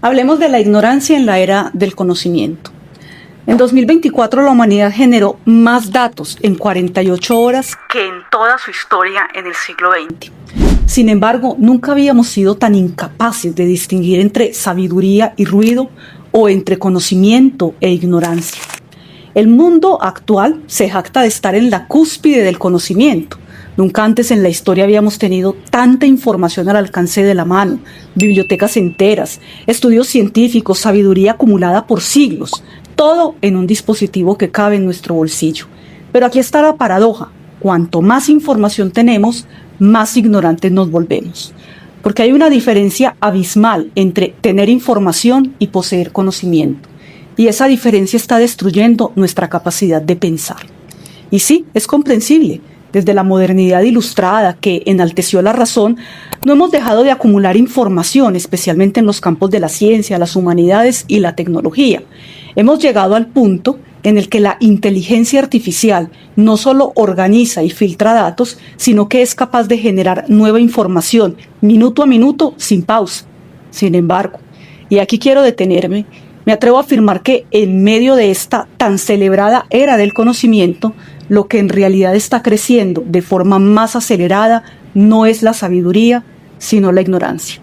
Hablemos de la ignorancia en la era del conocimiento. En 2024 la humanidad generó más datos en 48 horas que en toda su historia en el siglo XX. Sin embargo, nunca habíamos sido tan incapaces de distinguir entre sabiduría y ruido o entre conocimiento e ignorancia. El mundo actual se jacta de estar en la cúspide del conocimiento. Nunca antes en la historia habíamos tenido tanta información al alcance de la mano, bibliotecas enteras, estudios científicos, sabiduría acumulada por siglos, todo en un dispositivo que cabe en nuestro bolsillo. Pero aquí está la paradoja: cuanto más información tenemos, más ignorantes nos volvemos. Porque hay una diferencia abismal entre tener información y poseer conocimiento. Y esa diferencia está destruyendo nuestra capacidad de pensar. Y sí, es comprensible. Desde la modernidad ilustrada que enalteció la razón, no hemos dejado de acumular información, especialmente en los campos de la ciencia, las humanidades y la tecnología. Hemos llegado al punto en el que la inteligencia artificial no solo organiza y filtra datos, sino que es capaz de generar nueva información minuto a minuto sin pausa. Sin embargo, y aquí quiero detenerme, me atrevo a afirmar que en medio de esta tan celebrada era del conocimiento, lo que en realidad está creciendo de forma más acelerada no es la sabiduría, sino la ignorancia.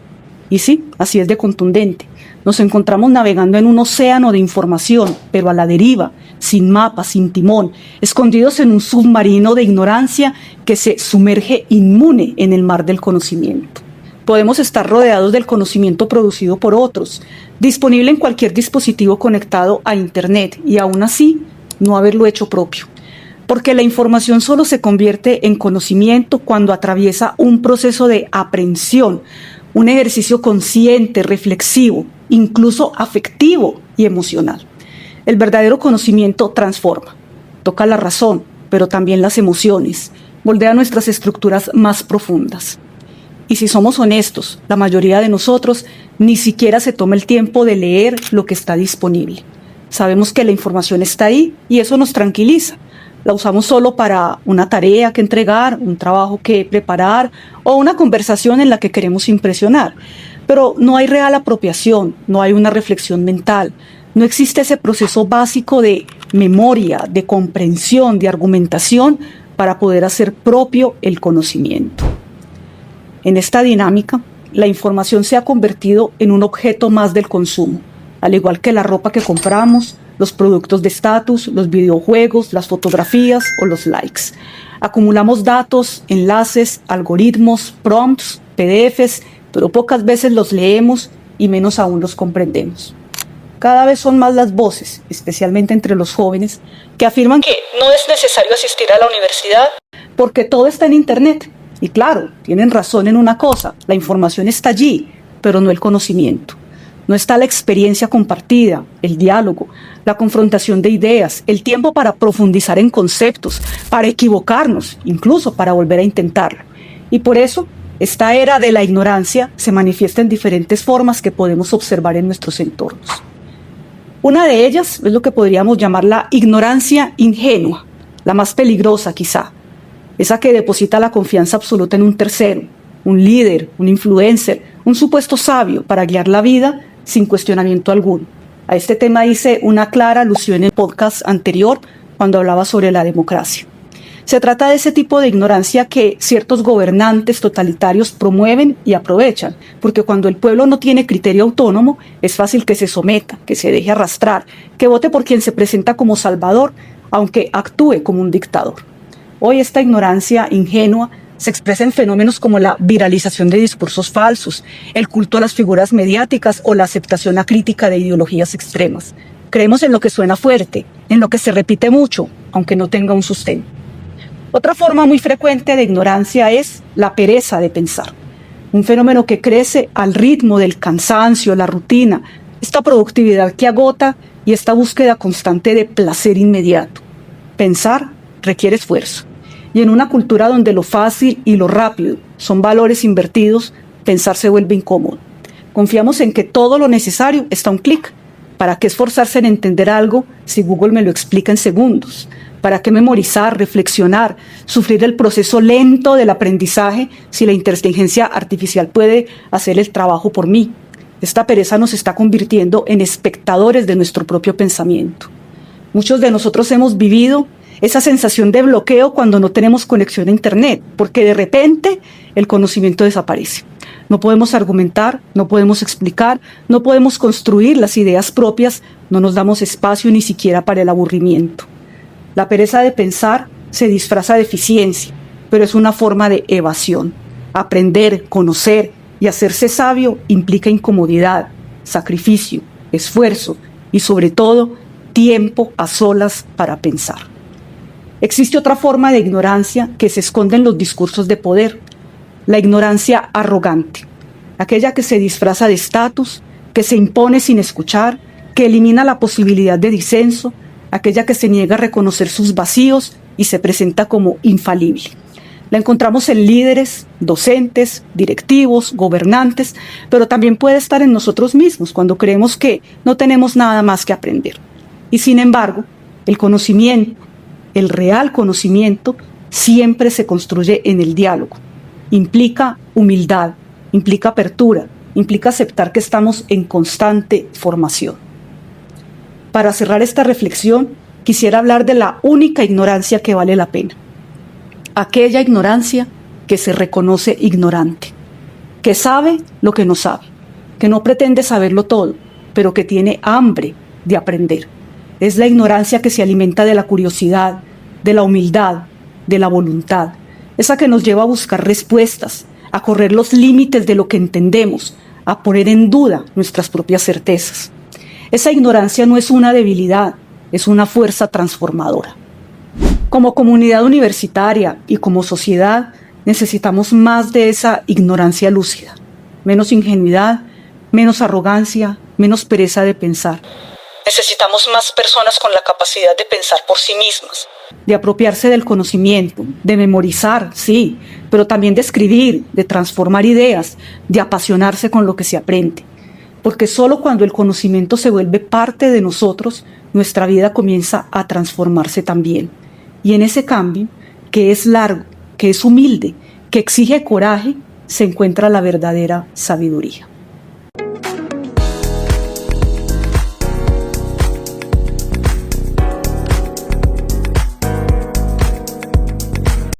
Y sí, así es de contundente. Nos encontramos navegando en un océano de información, pero a la deriva, sin mapa, sin timón, escondidos en un submarino de ignorancia que se sumerge inmune en el mar del conocimiento. Podemos estar rodeados del conocimiento producido por otros, disponible en cualquier dispositivo conectado a Internet, y aún así no haberlo hecho propio. Porque la información solo se convierte en conocimiento cuando atraviesa un proceso de aprehensión, un ejercicio consciente, reflexivo, incluso afectivo y emocional. El verdadero conocimiento transforma, toca la razón, pero también las emociones, moldea nuestras estructuras más profundas. Y si somos honestos, la mayoría de nosotros ni siquiera se toma el tiempo de leer lo que está disponible. Sabemos que la información está ahí y eso nos tranquiliza. La usamos solo para una tarea que entregar, un trabajo que preparar o una conversación en la que queremos impresionar. Pero no hay real apropiación, no hay una reflexión mental, no existe ese proceso básico de memoria, de comprensión, de argumentación para poder hacer propio el conocimiento. En esta dinámica, la información se ha convertido en un objeto más del consumo, al igual que la ropa que compramos, los productos de estatus, los videojuegos, las fotografías o los likes. Acumulamos datos, enlaces, algoritmos, prompts, PDFs, pero pocas veces los leemos y menos aún los comprendemos. Cada vez son más las voces, especialmente entre los jóvenes, que afirman que no es necesario asistir a la universidad porque todo está en Internet. Y claro, tienen razón en una cosa: la información está allí, pero no el conocimiento. No está la experiencia compartida, el diálogo, la confrontación de ideas, el tiempo para profundizar en conceptos, para equivocarnos, incluso para volver a intentarlo. Y por eso, esta era de la ignorancia se manifiesta en diferentes formas que podemos observar en nuestros entornos. Una de ellas es lo que podríamos llamar la ignorancia ingenua, la más peligrosa quizá, esa que deposita la confianza absoluta en un tercero, un líder, un influencer, un supuesto sabio para guiar la vida sin cuestionamiento alguno. A este tema hice una clara alusión en el podcast anterior cuando hablaba sobre la democracia. Se trata de ese tipo de ignorancia que ciertos gobernantes totalitarios promueven y aprovechan, porque cuando el pueblo no tiene criterio autónomo, es fácil que se someta, que se deje arrastrar, que vote por quien se presenta como salvador, aunque actúe como un dictador. Hoy esta ignorancia ingenua se expresa en fenómenos como la viralización de discursos falsos, el culto a las figuras mediáticas o la aceptación acrítica de ideologías extremas. Creemos en lo que suena fuerte, en lo que se repite mucho, aunque no tenga un sustento. Otra forma muy frecuente de ignorancia es la pereza de pensar, un fenómeno que crece al ritmo del cansancio, la rutina, esta productividad que agota y esta búsqueda constante de placer inmediato. Pensar requiere esfuerzo. Y en una cultura donde lo fácil y lo rápido son valores invertidos, pensar se vuelve incómodo. Confiamos en que todo lo necesario está a un clic. ¿Para qué esforzarse en entender algo si Google me lo explica en segundos? ¿Para qué memorizar, reflexionar, sufrir el proceso lento del aprendizaje si la inteligencia artificial puede hacer el trabajo por mí? Esta pereza nos está convirtiendo en espectadores de nuestro propio pensamiento. Muchos de nosotros hemos vivido esa sensación de bloqueo cuando no tenemos conexión a Internet, porque de repente el conocimiento desaparece. No podemos argumentar, no podemos explicar, no podemos construir las ideas propias, no nos damos espacio ni siquiera para el aburrimiento. La pereza de pensar se disfraza de eficiencia, pero es una forma de evasión. Aprender, conocer y hacerse sabio implica incomodidad, sacrificio, esfuerzo y sobre todo tiempo a solas para pensar. Existe otra forma de ignorancia que se esconde en los discursos de poder, la ignorancia arrogante, aquella que se disfraza de estatus, que se impone sin escuchar, que elimina la posibilidad de disenso, aquella que se niega a reconocer sus vacíos y se presenta como infalible. La encontramos en líderes, docentes, directivos, gobernantes, pero también puede estar en nosotros mismos cuando creemos que no tenemos nada más que aprender. Y sin embargo, el conocimiento, el real conocimiento, siempre se construye en el diálogo. Implica humildad, implica apertura, implica aceptar que estamos en constante formación. Para cerrar esta reflexión, quisiera hablar de la única ignorancia que vale la pena. Aquella ignorancia que se reconoce ignorante, que sabe lo que no sabe, que no pretende saberlo todo, pero que tiene hambre de aprender. Es la ignorancia que se alimenta de la curiosidad, de la humildad, de la voluntad, esa que nos lleva a buscar respuestas, a correr los límites de lo que entendemos, a poner en duda nuestras propias certezas. Esa ignorancia no es una debilidad, es una fuerza transformadora. Como comunidad universitaria y como sociedad, necesitamos más de esa ignorancia lúcida, menos ingenuidad, menos arrogancia, menos pereza de pensar. Necesitamos más personas con la capacidad de pensar por sí mismas, de apropiarse del conocimiento, de memorizar, sí, pero también de escribir, de transformar ideas, de apasionarse con lo que se aprende. Porque solo cuando el conocimiento se vuelve parte de nosotros, nuestra vida comienza a transformarse también. Y en ese cambio, que es largo, que es humilde, que exige coraje, se encuentra la verdadera sabiduría.